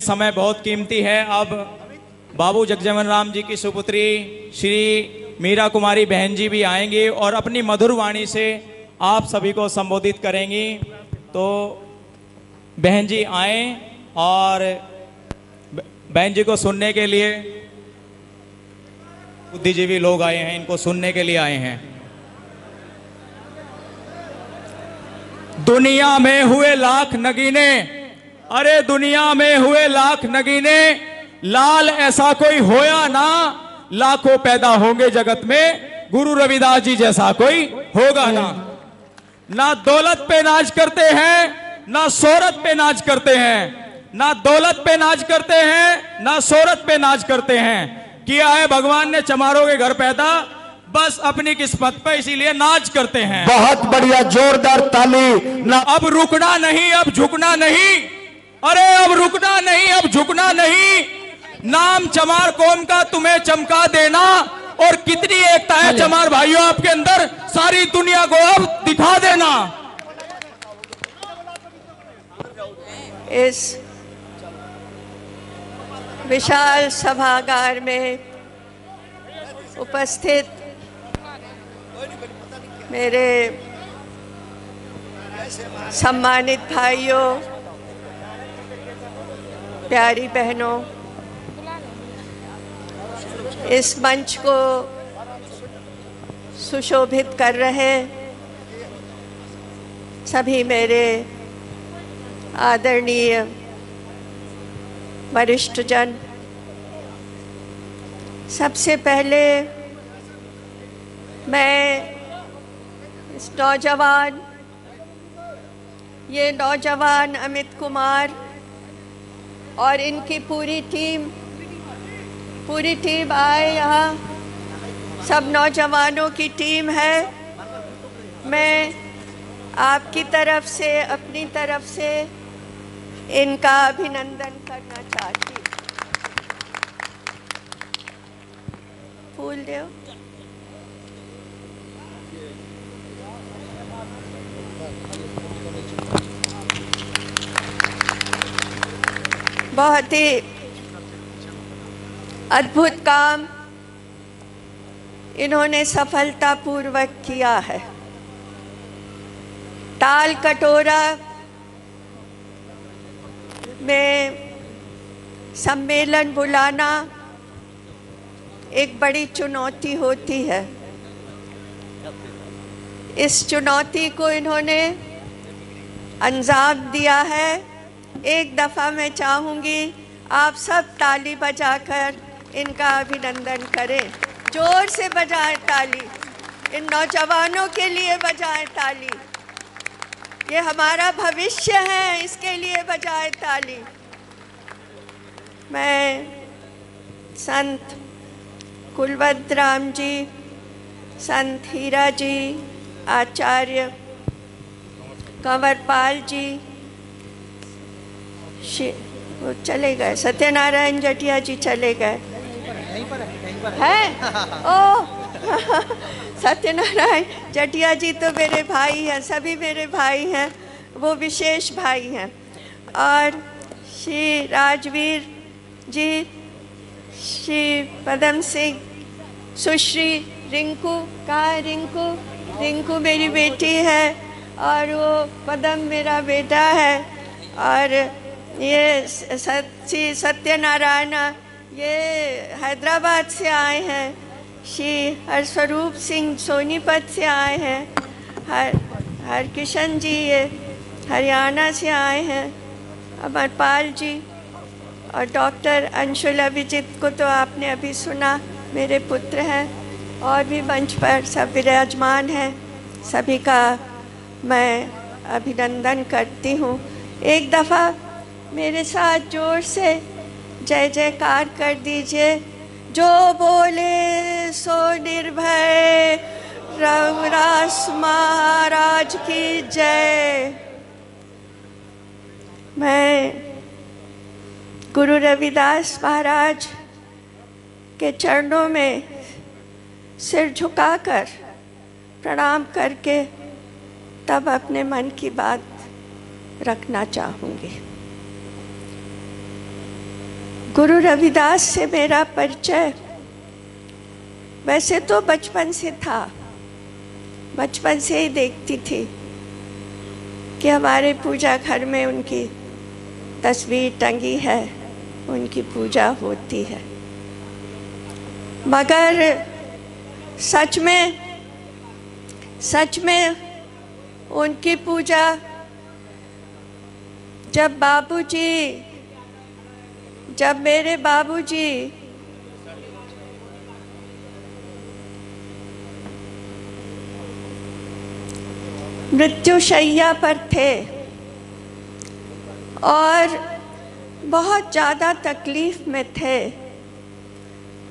समय बहुत कीमती है। अब बाबू जगजीवन राम जी की सुपुत्री श्री मीरा कुमारी बहन जी भी आएंगी और अपनी मधुर वाणी से आप सभी को संबोधित करेंगी। तो बहन जी आए और बहन जी को सुनने के लिए बुद्धिजीवी लोग आए हैं, इनको सुनने के लिए आए हैं। दुनिया में हुए लाख नगीने, अरे दुनिया में हुए लाख नगीने, लाल ऐसा कोई होया ना, लाखों पैदा होंगे जगत में, गुरु रविदास जी जैसा कोई होगा ना। ना दौलत पे नाज करते हैं, ना शोहरत पे नाज करते हैं, ना दौलत पे नाज करते हैं, ना शोहरत पे नाज करते हैं। किया है भगवान ने चमारों के घर पैदा, बस अपनी किस्मत पे इसीलिए नाज करते हैं। बहुत बढ़िया, जोरदार ताली ना। अब रुकना नहीं, अब झुकना नहीं, अरे अब रुकना नहीं, अब झुकना नहीं। नाम चमार कौम का तुम्हें चमका देना, और कितनी एकता है चमार भाइयों आपके अंदर, सारी दुनिया को अब दिखा देना। इस विशाल सभागार में उपस्थित मेरे सम्मानित भाइयों, प्यारी बहनों, इस मंच को सुशोभित कर रहे सभी मेरे आदरणीय वरिष्ठ जन, सबसे पहले मैं इस ये नौजवान अमित कुमार और इनकी पूरी टीम आए यहाँ, सब नौजवानों की टीम है। मैं आपकी तरफ से, अपनी तरफ से इनका अभिनंदन करना चाहती हूँ। फूल दो। बहुत ही अद्भुत काम इन्होंने सफलतापूर्वक किया है। ताल कटोरा में सम्मेलन बुलाना एक बड़ी चुनौती होती है। इस चुनौती को इन्होंने अंजाम दिया है। एक दफ़ा मैं चाहूँगी आप सब ताली बजाकर इनका अभिनंदन करें, जोर से बजाएं ताली, इन नौजवानों के लिए बजाएं ताली। ये हमारा भविष्य है, इसके लिए बजाएं ताली। मैं संत कुलवंत राम जी, संत हीरा जी, आचार्य कंवरपाल जी, वो चले गए, सत्यनारायण जटिया जी चले गए हैं। ओ सत्यनारायण जटिया जी तो मेरे भाई हैं, सभी मेरे भाई हैं, वो विशेष भाई हैं। और श्री राजवीर जी, श्री पदम सिंह, सुश्री रिंकू, कहाँ है रिंकू? रिंकू मेरी बेटी है और वो पदम मेरा बेटा है। और ये श्री सत्यनारायण ये हैदराबाद से आए हैं। श्री हरस्वरूप सिंह सोनीपत से आए हैं। हरकिशन जी ये हरियाणा से आए हैं। अमरपाल जी और डॉक्टर अंशुल अभिजीत को तो आपने अभी सुना, मेरे पुत्र हैं। और भी मंच पर सब विराजमान हैं, सभी का मैं अभिनंदन करती हूँ। एक दफ़ा मेरे साथ जोर से जय जयकार कर दीजिए। जो बोले सो निर्भय, रघुरास महाराज की जय। मैं गुरु रविदास महाराज के चरणों में सिर झुकाकर प्रणाम करके तब अपने मन की बात रखना चाहूँगी। गुरु रविदास से मेरा परिचय वैसे तो बचपन से था। बचपन से ही देखती थी कि हमारे पूजा घर में उनकी तस्वीर टंगी है, उनकी पूजा होती है। मगर सच में उनकी पूजा जब मेरे बाबूजी मृत्युशैया पर थे और बहुत ज़्यादा तकलीफ में थे,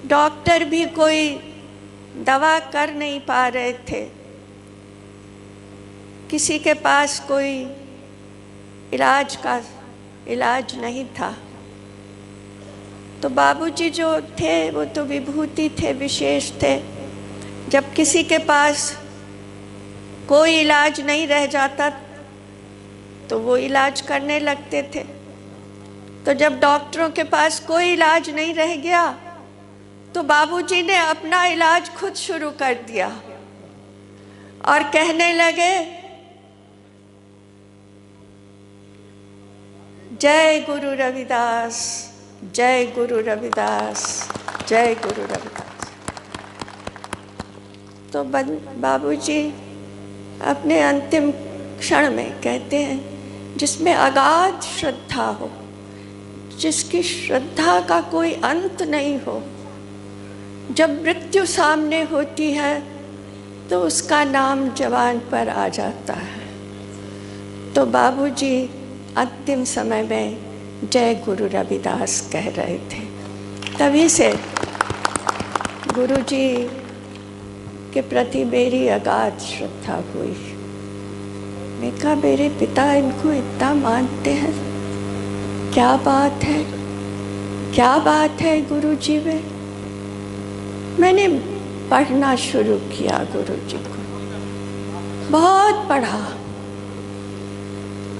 डॉक्टर भी कोई दवा कर नहीं पा रहे थे, किसी के पास कोई इलाज नहीं था। तो बाबूजी जो थे वो तो विभूति थे, विशेष थे। जब किसी के पास कोई इलाज नहीं रह जाता तो वो इलाज करने लगते थे। तो जब डॉक्टरों के पास कोई इलाज नहीं रह गया तो बाबूजी ने अपना इलाज खुद शुरू कर दिया और कहने लगे, जय गुरु रविदास, जय गुरु रविदास, जय गुरु रविदास। तो बाबूजी अपने अंतिम क्षण में कहते हैं, जिसमें अगाध श्रद्धा हो, जिसकी श्रद्धा का कोई अंत नहीं हो, जब मृत्यु सामने होती है तो उसका नाम जबान पर आ जाता है। तो बाबूजी अंतिम समय में जय गुरु रविदास कह रहे थे। तभी से गुरुजी के प्रति मेरी अगाध श्रद्धा हुई। मैं कहा, मेरे पिता इनको इतना मानते हैं, क्या बात है, क्या बात है गुरुजी में। मैंने पढ़ना शुरू किया गुरुजी को, बहुत पढ़ा,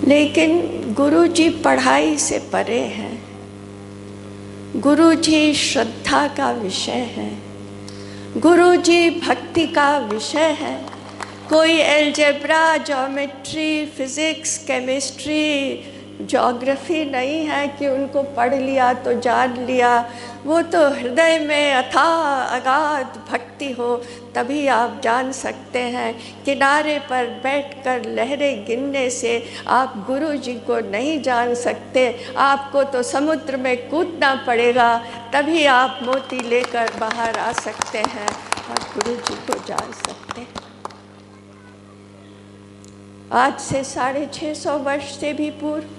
लेकिन गुरुजी पढ़ाई से परे हैं। गुरुजी श्रद्धा का विषय है, गुरुजी भक्ति का विषय है। कोई algebra, geometry, physics, chemistry, geography नहीं है कि उनको पढ़ लिया तो जान लिया। वो तो हृदय में अथाह अगाध भक्ति हो तभी आप जान सकते हैं। किनारे पर बैठकर लहरें गिनने से आप गुरु जी को नहीं जान सकते, आपको तो समुद्र में कूदना पड़ेगा, तभी आप मोती लेकर बाहर आ सकते हैं और गुरु जी को जान सकते हैं। आज से 650 वर्ष से भी पूर्व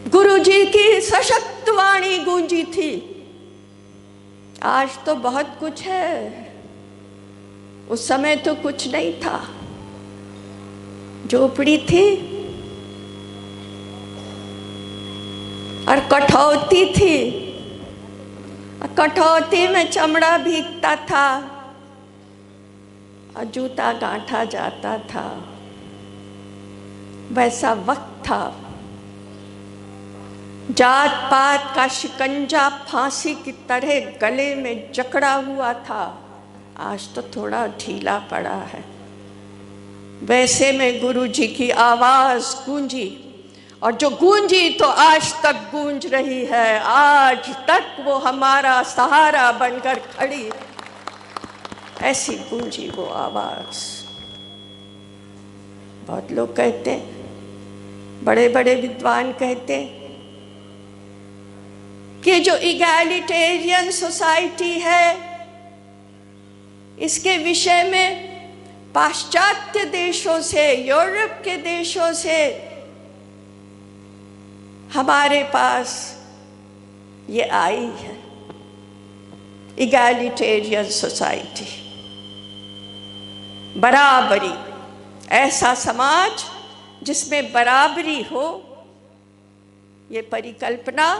गुरु जी की सशक्त वाणी गूंजी थी। आज तो बहुत कुछ है, उस समय तो कुछ नहीं था। झोपड़ी थी और कठौती थी, कठौती में चमड़ा भीगता था और जूता गांठा जाता था। वैसा वक्त था। जात पात का शिकंजा फांसी की तरह गले में जकड़ा हुआ था, आज तो थोड़ा ढीला पड़ा है। वैसे में गुरु जी की आवाज गूंजी, और जो गूंजी तो आज तक गूंज रही है। आज तक वो हमारा सहारा बनकर खड़ी, ऐसी गूंजी वो आवाज। बहुत लोग कहते हैं, बड़े बड़े विद्वान कहते हैं कि जो इगैलिटेरियन सोसाइटी है, इसके विषय में पाश्चात्य देशों से, यूरोप के देशों से हमारे पास ये आई है, इगैलिटेरियन सोसाइटी, बराबरी, ऐसा समाज जिसमें बराबरी हो। ये परिकल्पना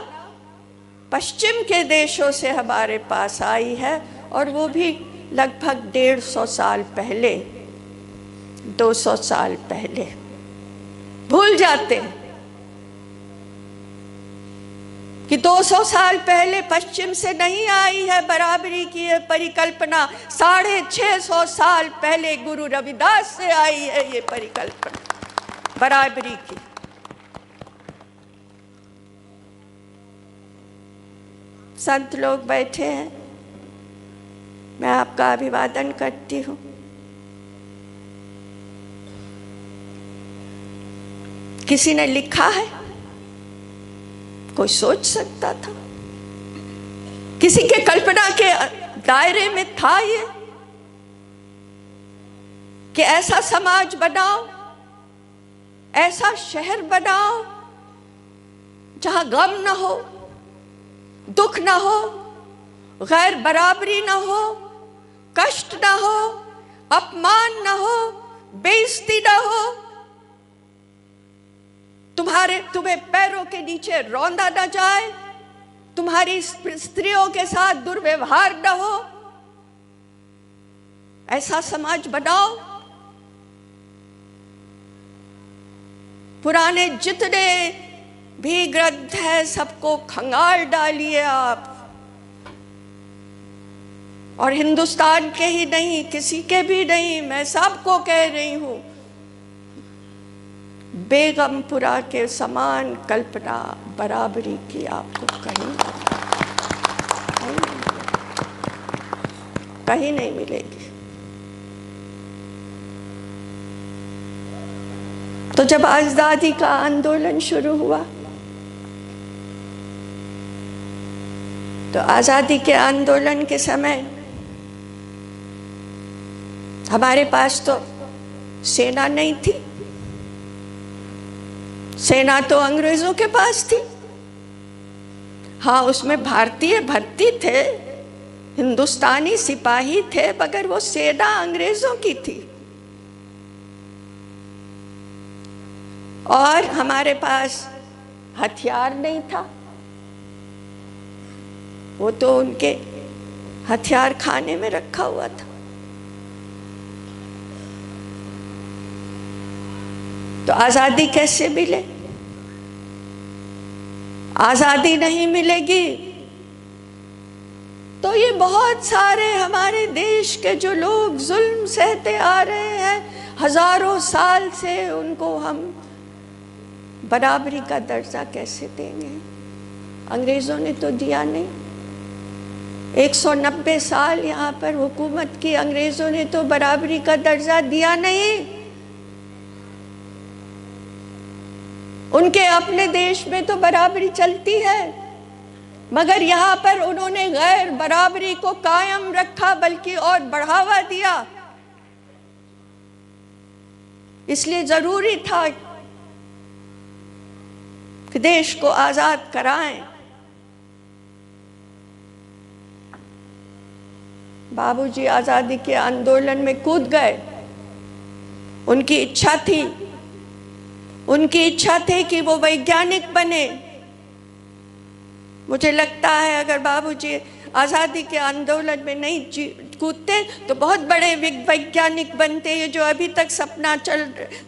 पश्चिम के देशों से हमारे पास आई है, और वो भी लगभग 150 साल पहले, 200 साल पहले। भूल जाते हैं कि 200 साल पहले पश्चिम से नहीं आई है बराबरी की ये परिकल्पना, 650 साल पहले गुरु रविदास से आई है ये परिकल्पना बराबरी की। संत लोग बैठे हैं, मैं आपका अभिवादन करती हूँ। किसी ने लिखा है, कोई सोच सकता था? किसी के कल्पना के दायरे में था ये कि ऐसा समाज बनाओ, ऐसा शहर बनाओ जहां गम न हो, दुख न हो, गैर बराबरी न हो, कष्ट न हो, अपमान न हो, बेइज्जती न हो, तुम्हें पैरों के नीचे रौंदा न जाए, तुम्हारी स्त्रियों के साथ दुर्व्यवहार न हो, ऐसा समाज बनाओ। पुराने जितने भी ग्रंथ है सबको खंगाल डालिए आप, और हिंदुस्तान के ही नहीं, किसी के भी नहीं, मैं सबको कह रही हूं, बेगमपुरा के समान कल्पना बराबरी की आपको कहीं नहीं मिलेगी। तो जब आजादी का आंदोलन शुरू हुआ तो आजादी के आंदोलन के समय हमारे पास तो सेना नहीं थी, सेना तो अंग्रेजों के पास थी। हाँ, उसमें भारतीय भर्ती थे, हिंदुस्तानी सिपाही थे, मगर वो सेना अंग्रेजों की थी। और हमारे पास हथियार नहीं था, वो तो उनके हथियार खाने में रखा हुआ था। तो आजादी कैसे मिले? आजादी नहीं मिलेगी तो ये बहुत सारे हमारे देश के जो लोग जुल्म सहते आ रहे हैं हजारों साल से, उनको हम बराबरी का दर्जा कैसे देंगे? अंग्रेजों ने तो दिया नहीं। 190 साल यहाँ पर हुकूमत की, अंग्रेजों ने तो बराबरी का दर्जा दिया नहीं। उनके अपने देश में तो बराबरी चलती है, मगर यहाँ पर उन्होंने गैर बराबरी को कायम रखा, बल्कि और बढ़ावा दिया। इसलिए जरूरी था कि देश को आजाद कराएं। बाबूजी आजादी के आंदोलन में कूद गए, उनकी इच्छा थी, उनकी इच्छा थी कि वो वैज्ञानिक बने। मुझे लगता है अगर बाबूजी आज़ादी के आंदोलन में नहीं कूदते तो बहुत बड़े वैज्ञानिक बनते। ये जो अभी तक सपना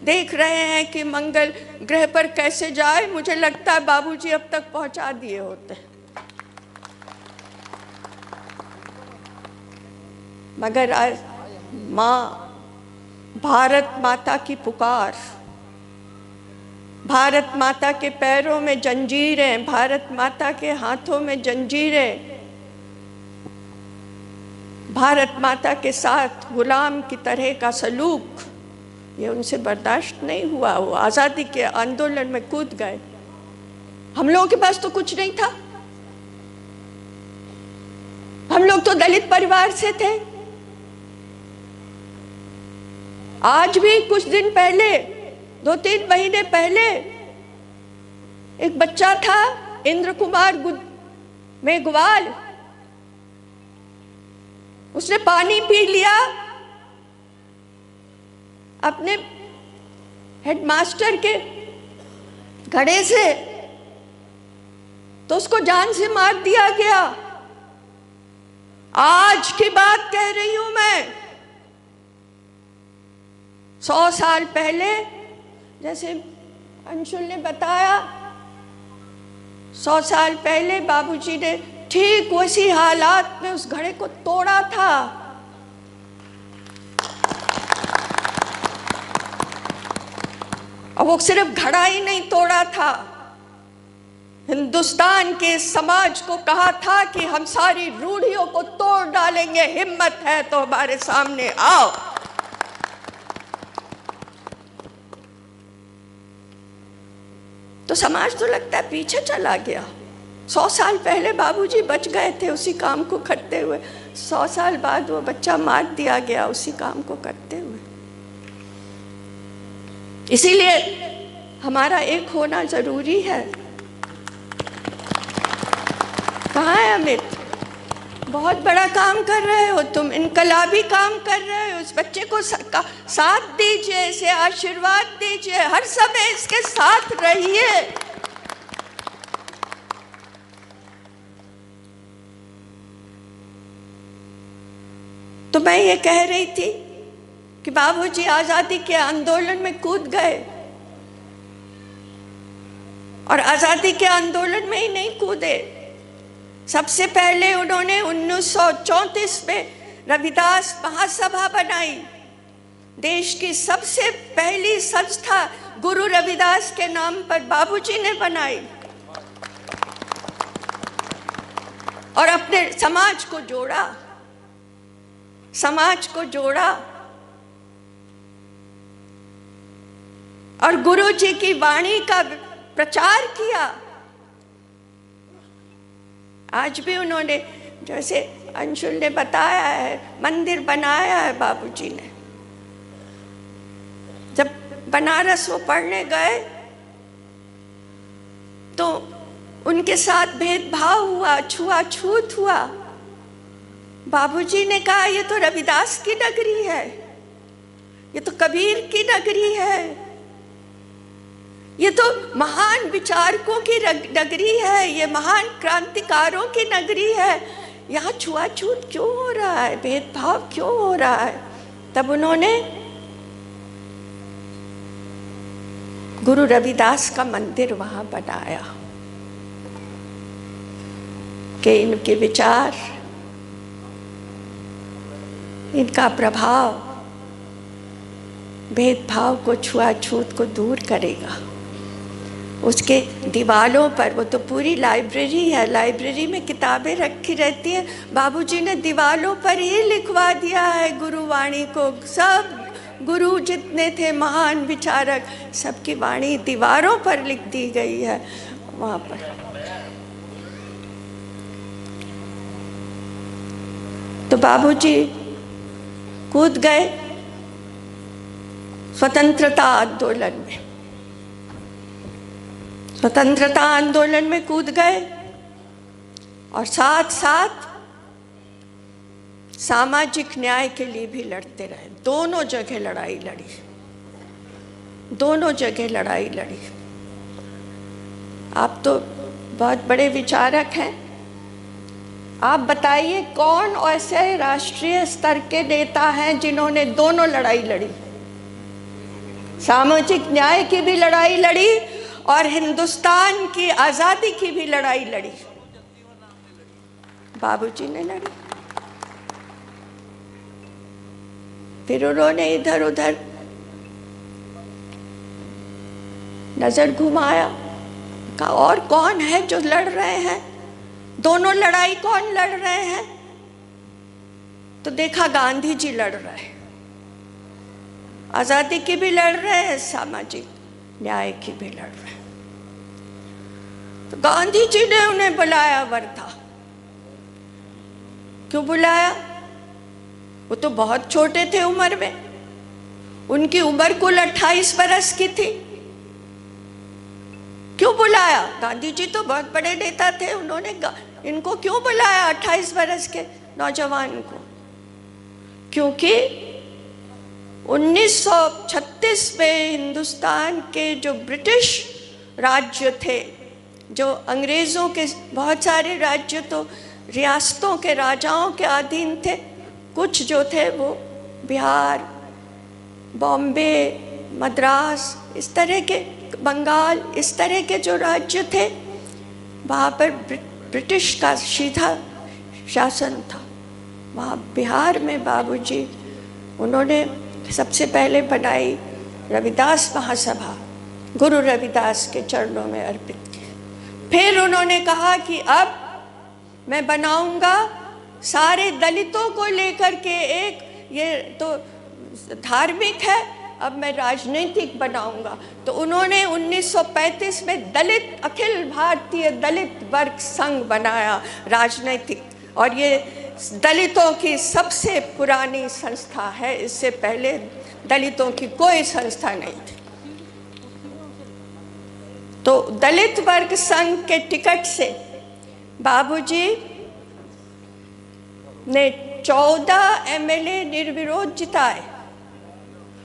देख रहे हैं कि मंगल ग्रह पर कैसे जाए, मुझे लगता है बाबूजी अब तक पहुंचा दिए होते। मगर आज माँ, भारत माता की पुकार, भारत माता के पैरों में जंजीरें, भारत माता के हाथों में जंजीरें, भारत माता के साथ गुलाम की तरह का सलूक, ये उनसे बर्दाश्त नहीं हुआ। वो आज़ादी के आंदोलन में कूद गए। हम लोगों के पास तो कुछ नहीं था, हम लोग तो दलित परिवार से थे। आज भी कुछ दिन पहले, 2-3 महीने पहले, एक बच्चा था इंद्र कुमार मेघवाल, उसने पानी पी लिया अपने हेडमास्टर के घड़े से, तो उसको जान से मार दिया गया। आज की बात कह रही हूं मैं। 100 साल पहले, जैसे अंशुल ने बताया, 100 साल पहले बाबूजी ने ठीक उसी हालात में उस घड़े को तोड़ा था। और वो सिर्फ घड़ा ही नहीं तोड़ा था, हिंदुस्तान के समाज को कहा था कि हम सारी रूढ़ियों को तोड़ डालेंगे, हिम्मत है तो हमारे सामने आओ। तो समाज तो लगता है पीछे चला गया। 100 साल पहले बाबूजी बच गए थे उसी काम को करते हुए, 100 साल बाद वो बच्चा मार दिया गया उसी काम को करते हुए। इसीलिए हमारा एक होना जरूरी है। कहाँ है अमित? बहुत बड़ा काम कर रहे हो तुम, इनकलाबी काम कर रहे हो। इस बच्चे को साथ दीजिए, इसे आशीर्वाद दीजिए, हर समय इसके साथ रहिए। तो मैं ये कह रही थी कि बाबूजी आजादी के आंदोलन में कूद गए, और आजादी के आंदोलन में ही नहीं कूदे, सबसे पहले उन्होंने 1934 में रविदास महासभा बनाई। देश की सबसे पहली संस्था गुरु रविदास के नाम पर बाबूजी ने बनाई, और अपने समाज को जोड़ा, समाज को जोड़ा, और गुरु जी की वाणी का प्रचार किया। आज भी उन्होंने, जैसे अंशुल ने बताया है, मंदिर बनाया है बाबूजी ने। जब बनारस वो पढ़ने गए तो उनके साथ भेदभाव हुआ, छुआछूत हुआ। बाबूजी ने कहा ये तो रविदास की नगरी है, ये तो कबीर की नगरी है, ये तो महान विचारकों की नगरी है, ये महान क्रांतिकारों की नगरी है, यहाँ छुआछूत क्यों हो रहा है, भेदभाव क्यों हो रहा है। तब उन्होंने गुरु रविदास का मंदिर वहाँ बनाया कि इनके विचार, इनका प्रभाव भेदभाव को, छुआछूत को दूर करेगा। उसके दीवारों पर, वो तो पूरी लाइब्रेरी है, लाइब्रेरी में किताबें रखी रहती हैं, बाबूजी ने दीवारों पर ही लिखवा दिया है गुरुवाणी को। सब गुरु जितने थे महान विचारक, सबकी वाणी दीवारों पर लिख दी गई है वहाँ पर। तो बाबूजी कूद गए स्वतंत्रता आंदोलन में, स्वतंत्रता आंदोलन में कूद गए, और साथ साथ सामाजिक न्याय के लिए भी लड़ते रहे। दोनों जगह लड़ाई लड़ी, दोनों जगह लड़ाई लड़ी। आप तो बहुत बड़े विचारक हैं, आप बताइए कौन ऐसे राष्ट्रीय स्तर के नेता हैं जिन्होंने दोनों लड़ाई लड़ी, सामाजिक न्याय की भी लड़ाई लड़ी और हिंदुस्तान की आज़ादी की भी लड़ाई लड़ी। बाबूजी ने लड़ी। फिर उन्होंने इधर उधर नजर घुमाया, कहा और कौन है जो लड़ रहे हैं, दोनों लड़ाई कौन लड़ रहे हैं। तो देखा गांधी जी लड़ रहे हैं, आजादी की भी लड़ रहे हैं, सामाजिक न्याय की भी लड़ रहे हैं। तो गांधी जी ने उन्हें बुलाया वर्धा। क्यों बुलाया? वो तो बहुत छोटे थे उम्र में, उनकी उम्र कुल 28 बरस की थी। क्यों बुलाया? गांधी जी तो बहुत बड़े नेता थे, उन्होंने इनको क्यों बुलाया 28 बरस के नौजवान को? क्योंकि 1936 में हिंदुस्तान के जो ब्रिटिश राज्य थे, जो अंग्रेज़ों के बहुत सारे राज्य तो रियासतों के राजाओं के अधीन थे, कुछ जो थे वो बिहार, बॉम्बे, मद्रास, इस तरह के, बंगाल, इस तरह के जो राज्य थे, वहाँ पर ब्रिटिश का सीधा शासन था। वहाँ बिहार में बाबूजी उन्होंने सबसे पहले बनाई रविदास महासभा, गुरु रविदास के चरणों में अर्पित की। फिर उन्होंने कहा कि अब मैं बनाऊंगा सारे दलितों को लेकर के एक, ये तो धार्मिक है, अब मैं राजनीतिक बनाऊंगा। तो उन्होंने 1935 में दलित, अखिल भारतीय दलित वर्ग संघ बनाया राजनीतिक, और ये दलितों की सबसे पुरानी संस्था है। इससे पहले दलितों की कोई संस्था नहीं थी। तो दलित वर्ग संघ के टिकट से बाबूजी ने 14 एमएलए निर्विरोध जिताए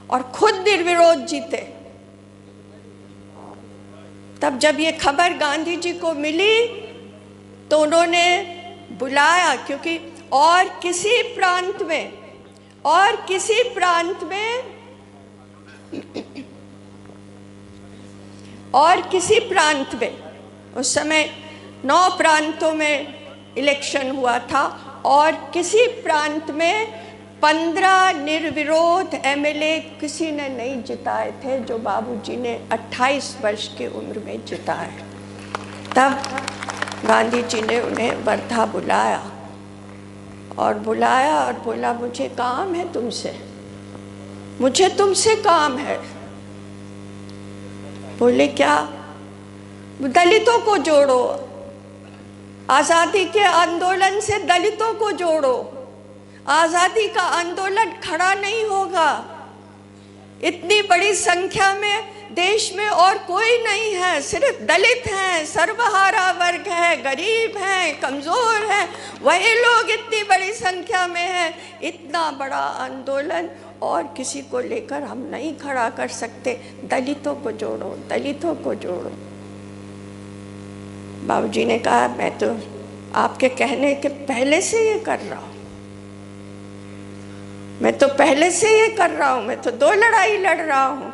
और खुद निर्विरोध जीते। तब जब ये खबर गांधी जी को मिली तो उन्होंने बुलाया, क्योंकि और किसी प्रांत में उस समय 9 प्रांतों में इलेक्शन हुआ था, और किसी प्रांत में 15 निर्विरोध एमएलए किसी ने नहीं जिताए थे, जो बाबूजी ने 28 वर्ष की उम्र में जिताए। तब गांधी जी ने उन्हें वर्धा बुलाया और बोला, मुझे काम है तुमसे, मुझे तुमसे काम है। बोले क्या? दलितों को जोड़ो, आज़ादी के आंदोलन से दलितों को जोड़ो। आज़ादी का आंदोलन खड़ा नहीं होगा, इतनी बड़ी संख्या में देश में और कोई नहीं है, सिर्फ दलित हैं, सर्वहारा वर्ग है, गरीब हैं, कमज़ोर हैं, वही लोग इतनी बड़ी संख्या में हैं। इतना बड़ा आंदोलन और किसी को लेकर हम नहीं खड़ा कर सकते। दलितों को जोड़ो, दलितों को जोड़ो। बाबूजी ने कहा, मैं तो आपके कहने के पहले से ये कर रहा हूँ, मैं तो पहले से ये कर रहा हूँ, मैं तो 2 लड़ाई लड़ रहा हूँ।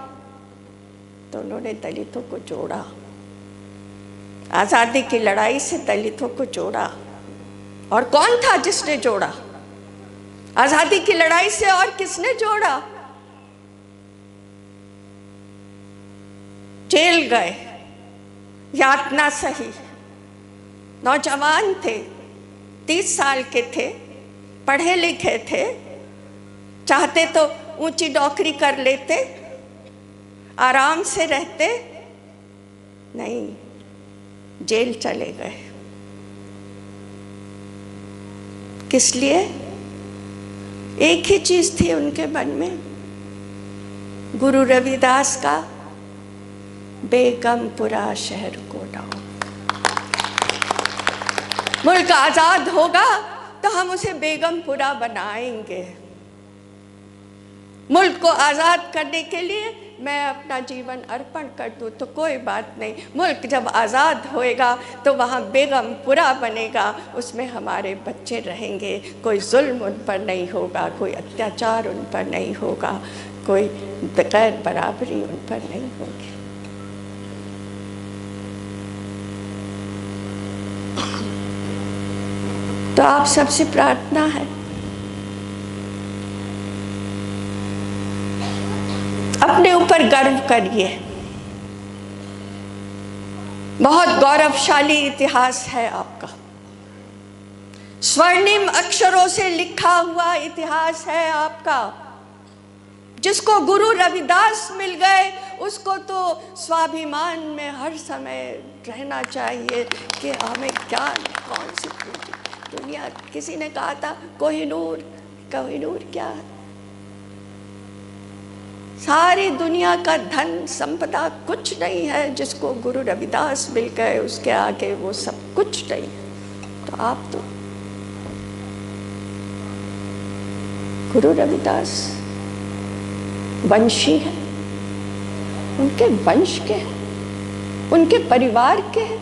तो उन्होंने दलितों को जोड़ा, आज़ादी की लड़ाई से दलितों को जोड़ा। और कौन था जिसने जोड़ा? आज़ादी की लड़ाई से और किसने जोड़ा? जेल गए, यातना सही, नौजवान थे, 30 साल के थे, पढ़े लिखे थे, चाहते तो ऊंची नौकरी कर लेते, आराम से रहते, नहीं, जेल चले गए। किस लिए? एक ही चीज थी उनके मन में, गुरु रविदास का बेगमपुरा शहर को लाओ। मुल्क आजाद होगा तो हम उसे बेगमपुरा बनाएंगे। मुल्क को आज़ाद करने के लिए मैं अपना जीवन अर्पण कर दूँ तो कोई बात नहीं, मुल्क जब आज़ाद होएगा तो वहाँ बेगमपुरा बनेगा, उसमें हमारे बच्चे रहेंगे, कोई जुल्म उन पर नहीं होगा, कोई अत्याचार उन पर नहीं होगा, कोई गैर बराबरी उन पर नहीं होगी। तो आप सबसे प्रार्थना है, अपने ऊपर गर्व करिए। बहुत गौरवशाली इतिहास है आपका, स्वर्णिम अक्षरों से लिखा हुआ इतिहास है आपका। जिसको गुरु रविदास मिल गए उसको तो स्वाभिमान में हर समय रहना चाहिए कि हमें क्या, कौन सी दुनिया। किसी ने कहा था कोहिनूर, कोहिनूर क्या है? सारी दुनिया का धन संपदा कुछ नहीं है, जिसको गुरु रविदास मिल गए उसके आगे वो सब कुछ नहीं। तो आप तो गुरु रविदास वंशी है, उनके वंश के हैं, उनके परिवार के हैं।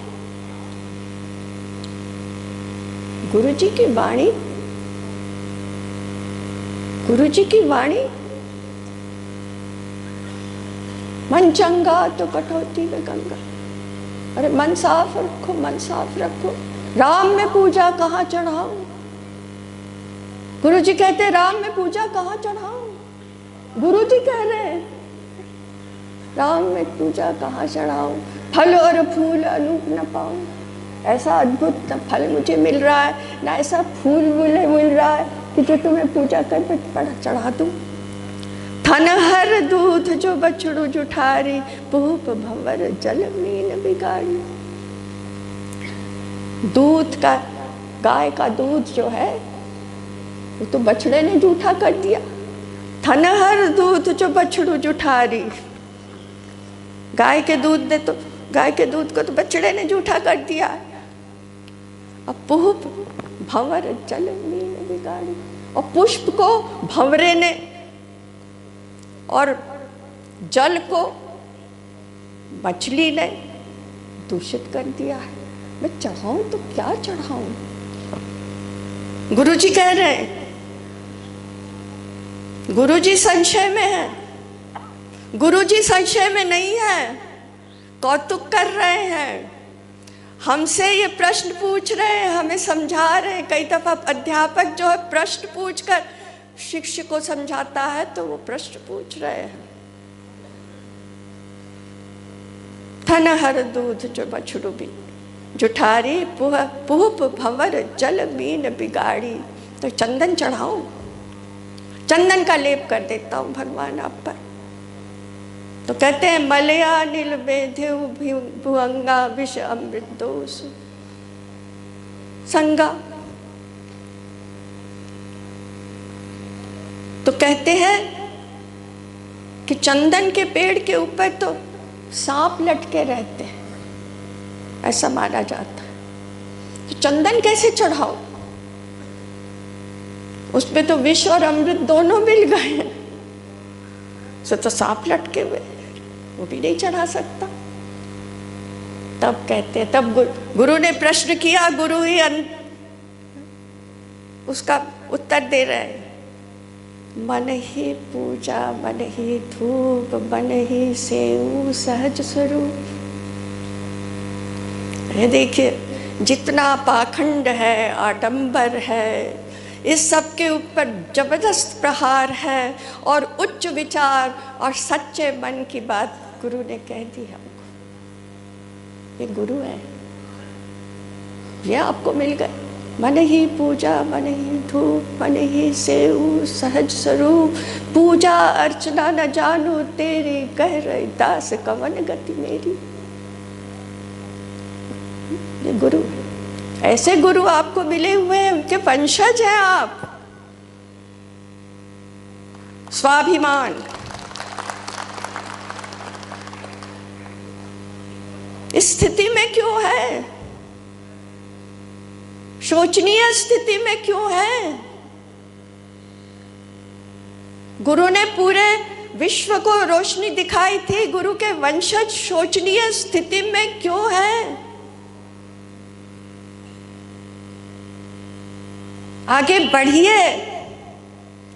गुरु जी की वाणी, गुरु जी की वाणी, मन चंगा तो कटौती में गंगा। अरे मन साफ रखो, मन साफ रखो। राम में पूजा कहाँ चढ़ाऊं? गुरु जी कहते राम में पूजा कहाँ चढ़ाऊं? गुरु जी कह रहे हैं राम में पूजा कहाँ चढ़ाऊं? फल और फूल अनूप न पाऊं। ऐसा अद्भुत न फल मुझे मिल रहा है, ना ऐसा फूल मिल रहा है कि जो तुम्हें पूजा कर चढ़ा दूं। थन हर दूध जो बछड़ू जुठारी, पूप भंवर जल मीन बिगाड़ी। दूध का, गाय का दूध जो है वो तो बछड़े ने जूठा कर दिया। थन हर दूध जो बछड़ू जुठारी, गाय के दूध ने तो, गाय के दूध को तो बछड़े ने जूठा कर दिया। अब पूप भंवर जल मीन बिगाड़ी, और पुष्प को भंवरे ने और जल को मछली ने दूषित कर दिया है। मैं चढ़ाऊं तो क्या चढ़ाऊं? गुरु जी कह रहे हैं, गुरु जी संशय में है। गुरु जी संशय में नहीं है, कौतुक कर रहे हैं, हमसे ये प्रश्न पूछ रहे हैं, हमें समझा रहे हैं। कई दफा अध्यापक जो है प्रश्न पूछकर शिष्य को समझाता है, तो वो प्रश्न पूछ रहे हैं। थन हर दूध जो बछड़ू भी जुठारी, पूप भंवर जल मीन बिगाड़ी। तो चंदन चढ़ाऊं, चंदन का लेप कर देता हूं भगवान आप पर। तो कहते हैं मलया नील बेध्यु भुअंगा विष अमृत दोष संगा। तो कहते हैं कि चंदन के पेड़ के ऊपर तो सांप लटके रहते हैं, ऐसा माना जाता है। तो चंदन कैसे चढ़ाओ? उसमें तो विष और अमृत दोनों मिल गए हैं, तो सांप लटके हुए, वो भी नहीं चढ़ा सकता। तब कहते हैं, तब गुरु ने प्रश्न किया, गुरु ही उसका उत्तर दे रहे हैं। मन ही पूजा, मन ही धूप, मन ही सेऊ सहज स्वरूप। ये देखिए, जितना पाखंड है, आडंबर है, इस सब के ऊपर जबरदस्त प्रहार है, और उच्च विचार और सच्चे मन की बात गुरु ने कह दी हमको। ये गुरु है, ये आपको मिल गए। मन ही पूजा, मन ही धूप, मन ही सेऊ सहज स्वरूप। पूजा अर्चना न जानू तेरी, कह रहे दास कवन गति मेरी। ये गुरु, ऐसे गुरु आपको मिले हुए हैं, उनके वंशज हैं आप। स्वाभिमान, इस स्थिति में क्यों है? शोचनीय स्थिति में क्यों है? गुरु ने पूरे विश्व को रोशनी दिखाई थी, गुरु के वंशज शोचनीय स्थिति में क्यों है? आगे बढ़िए,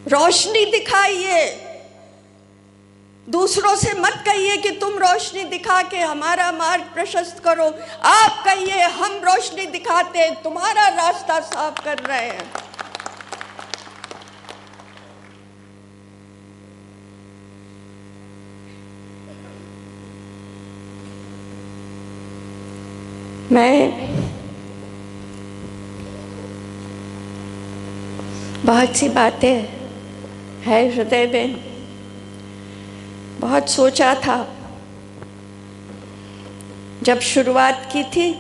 रोशनी दिखाइए। दूसरों से मत कहिए कि तुम रोशनी दिखा के हमारा मार्ग प्रशस्त करो। आप कहिए हम रोशनी दिखाते, तुम्हारा रास्ता साफ कर रहे हैं। मैं बहुत सी बातें है हृदय में, बहुत सोचा था। जब शुरुआत की थी,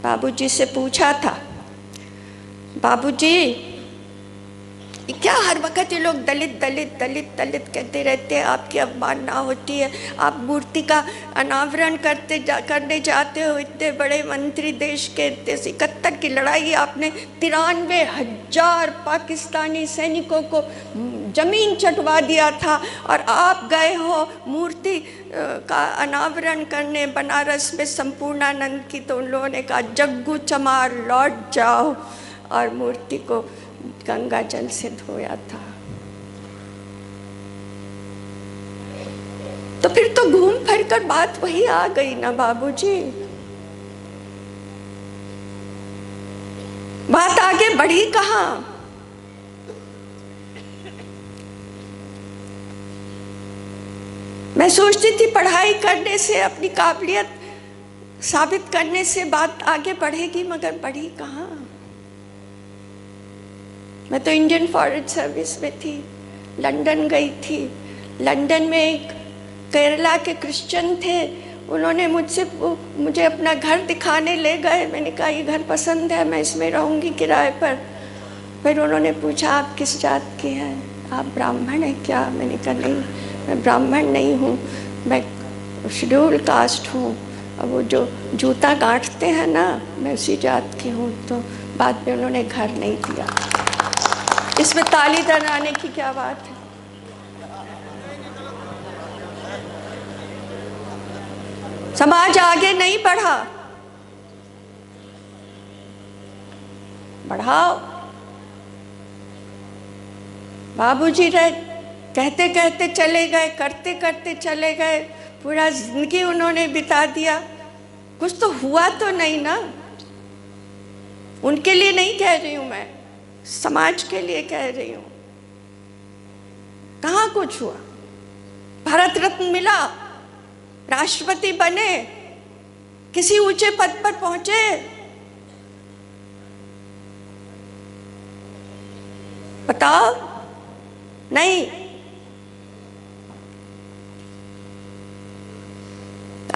बाबूजी से पूछा था, बाबूजी क्या हर वक्त ये लोग दलित दलित दलित दलित कहते रहते हैं, आपकी अवमानना होती है, आप मूर्ति का अनावरण करने जाते हो, इतने बड़े मंत्री देश के, 71 की लड़ाई आपने 93,000 पाकिस्तानी सैनिकों को जमीन चटवा दिया था, और आप गए हो मूर्ति का अनावरण करने बनारस में संपूर्णानंद की। तो उन लोगों ने कहा जग्गू चमार लौट जाओ, और मूर्ति को गंगा जल से धोया था। तो फिर तो घूम फिर कर बात वही आ गई ना बाबूजी। बात आगे बढ़ी कहाँ? मैं सोचती थी पढ़ाई करने से, अपनी काबिलियत साबित करने से बात आगे बढ़ेगी, मगर बढ़ी कहाँ? मैं तो इंडियन फॉरेन सर्विस में थी, लंदन गई थी। लंदन में एक केरला के क्रिश्चियन थे, उन्होंने मुझे अपना घर दिखाने ले गए। मैंने कहा ये घर पसंद है, मैं इसमें रहूँगी किराए पर। फिर उन्होंने पूछा आप किस जात के हैं? आप ब्राह्मण हैं क्या? मैंने कहा नहीं, मैं ब्राह्मण नहीं हूँ, मैं शेड्यूल कास्ट हूँ। अब वो जो जूता गांठते हैं ना, मैं उसी जात की हूँ। तो बाद में उन्होंने घर नहीं दिया। इसमें ताली बजाने की क्या बात है? समाज आगे नहीं बढ़ा, बढ़ाओ। बाबूजी रहे, कहते कहते चले गए, करते करते चले गए, पूरा जिंदगी उन्होंने बिता दिया, कुछ तो हुआ तो नहीं ना। उनके लिए नहीं कह रही हूं मैं, समाज के लिए कह रही हूं। कहाँ कुछ हुआ? भारत रत्न मिला, राष्ट्रपति बने, किसी ऊंचे पद पर पहुंचे? बताओ, नहीं।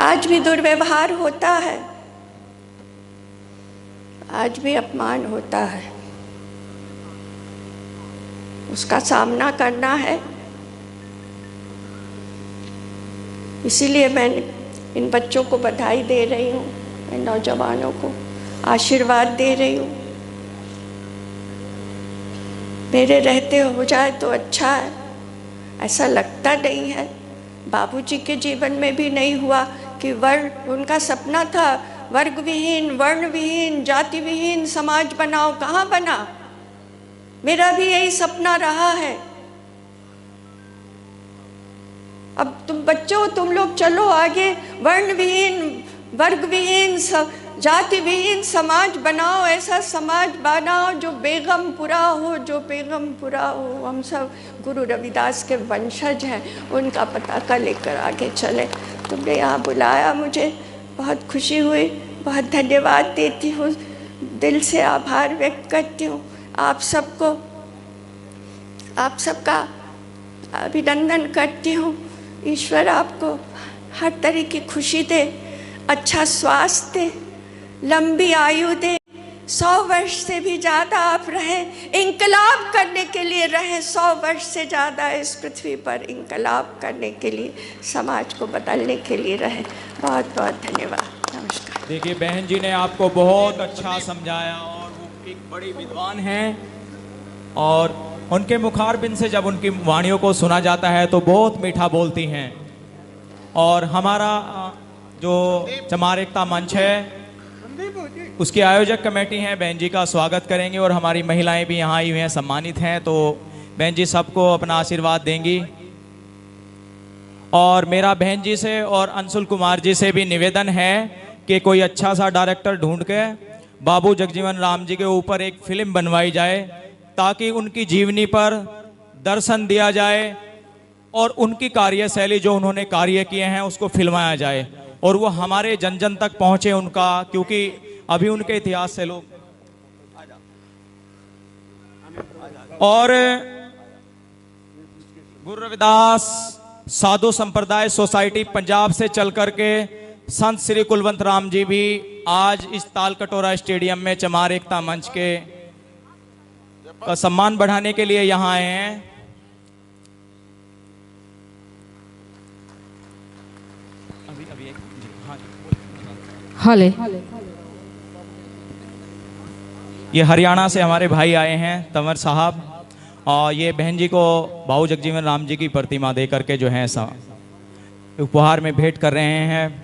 आज भी दुर्व्यवहार होता है, आज भी अपमान होता है, उसका सामना करना है। इसीलिए मैं इन बच्चों को बधाई दे रही हूँ, इन नौजवानों को आशीर्वाद दे रही हूँ। मेरे रहते हो जाए तो अच्छा है, ऐसा लगता नहीं है। बाबूजी के जीवन में भी नहीं हुआ कि वर्ण, उनका सपना था वर्ग विहीन, वर्ण विहीन, जाति विहीन समाज बनाओ। कहाँ बना? मेरा भी यही सपना रहा है। अब तुम बच्चों, तुम लोग चलो आगे, वर्ण विहीन, वर्ग विहीन, जाति विहीन समाज बनाओ। ऐसा समाज बनाओ जो बेगमपुरा हो, जो बेगमपुरा हो। हम सब गुरु रविदास के वंशज हैं, उनका पताका लेकर आगे चले। तुमने यहाँ बुलाया, मुझे बहुत खुशी हुई, बहुत धन्यवाद देती हूँ, दिल से आभार व्यक्त करती हूँ। आप सबको, आप सबका अभिनंदन करती हूँ। ईश्वर आपको हर तरह की खुशी दे, अच्छा स्वास्थ्य दे, लंबी आयु दे, 100 वर्ष से भी ज़्यादा आप रहें, इंकलाब करने के लिए रहें। 100 वर्ष से ज़्यादा इस पृथ्वी पर इंकलाब करने के लिए, समाज को बदलने के लिए रहें। बहुत बहुत धन्यवाद, नमस्कार। देखिए बहन जी ने आपको बहुत अच्छा समझाया, और वो एक बड़ी विद्वान हैं, और उनके मुखारबिन से जब उनकी वाणियों को सुना जाता है तो बहुत मीठा बोलती हैं। और हमारा जो चमार एकता मंच है, उसकी आयोजक कमेटी है, बहन जी का स्वागत करेंगे। और हमारी महिलाएं भी यहाँ आई हुई हैं, सम्मानित हैं, तो बहन जी सबको अपना आशीर्वाद देंगी। और मेरा बहन जी से और अंशुल कुमार जी से भी निवेदन है कि कोई अच्छा सा डायरेक्टर ढूंढ के बाबू जगजीवन राम जी के ऊपर एक फिल्म बनवाई जाए, ताकि उनकी जीवनी पर दर्शन दिया जाए और उनकी कार्यशैली जो उन्होंने कार्य किए हैं उसको फिल्माया जाए, और वो हमारे जन जन तक पहुंचे उनका, क्योंकि अभी उनके इतिहास से लोग। और गुरु रविदास साधु संप्रदाय सोसाइटी पंजाब से चल करके संत श्री कुलवंत राम जी भी आज इस ताल कटोरा स्टेडियम में चमार एकता मंच के का सम्मान बढ़ाने के लिए यहाँ आए हैं। अभी एक हाले ये हरियाणा से हमारे भाई आए हैं, तंवर साहब, और ये बहन जी को बाबू जगजीवन राम जी की प्रतिमा दे करके जो है उपहार में भेंट कर रहे हैं।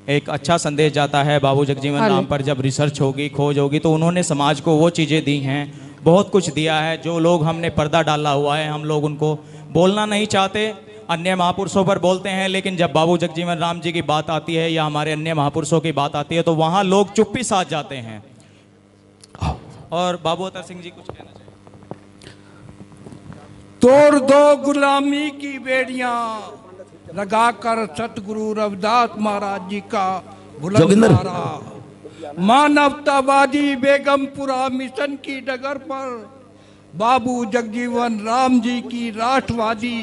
एक अच्छा संदेश जाता है बाबू जगजीवन राम पर। जब रिसर्च होगी, खोज होगी, तो उन्होंने समाज को वो चीज़ें दी हैं, बहुत कुछ दिया है। जो लोग हमने पर्दा डाला हुआ है, हम लोग उनको बोलना नहीं चाहते, अन्य महापुरुषों पर बोलते हैं, लेकिन जब बाबू जगजीवन राम जी की बात आती है या हमारे अन्य महापुरुषों की बात आती है तो वहाँ लोग चुप्पी साध जाते हैं। और बाबू अतर सिंह जी कुछ कहना चाहिए। तोड़ दो गुलामी की बेड़ियां, लगाकर सतगुरु रविदास महाराज जी का बुलंद जोगिंदर। नारा। मानवतावादी बेगमपुरा मिशन की डगर पर बाबू जगजीवन राम जी की राष्ट्रवादी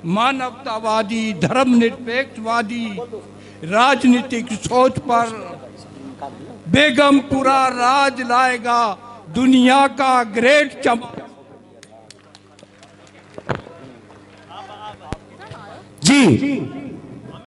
मानवतावादी धर्मनिरपेक्षवादी राजनीतिक सोच पर बेगमपुरा राज लाएगा दुनिया का ग्रेट चमक। जी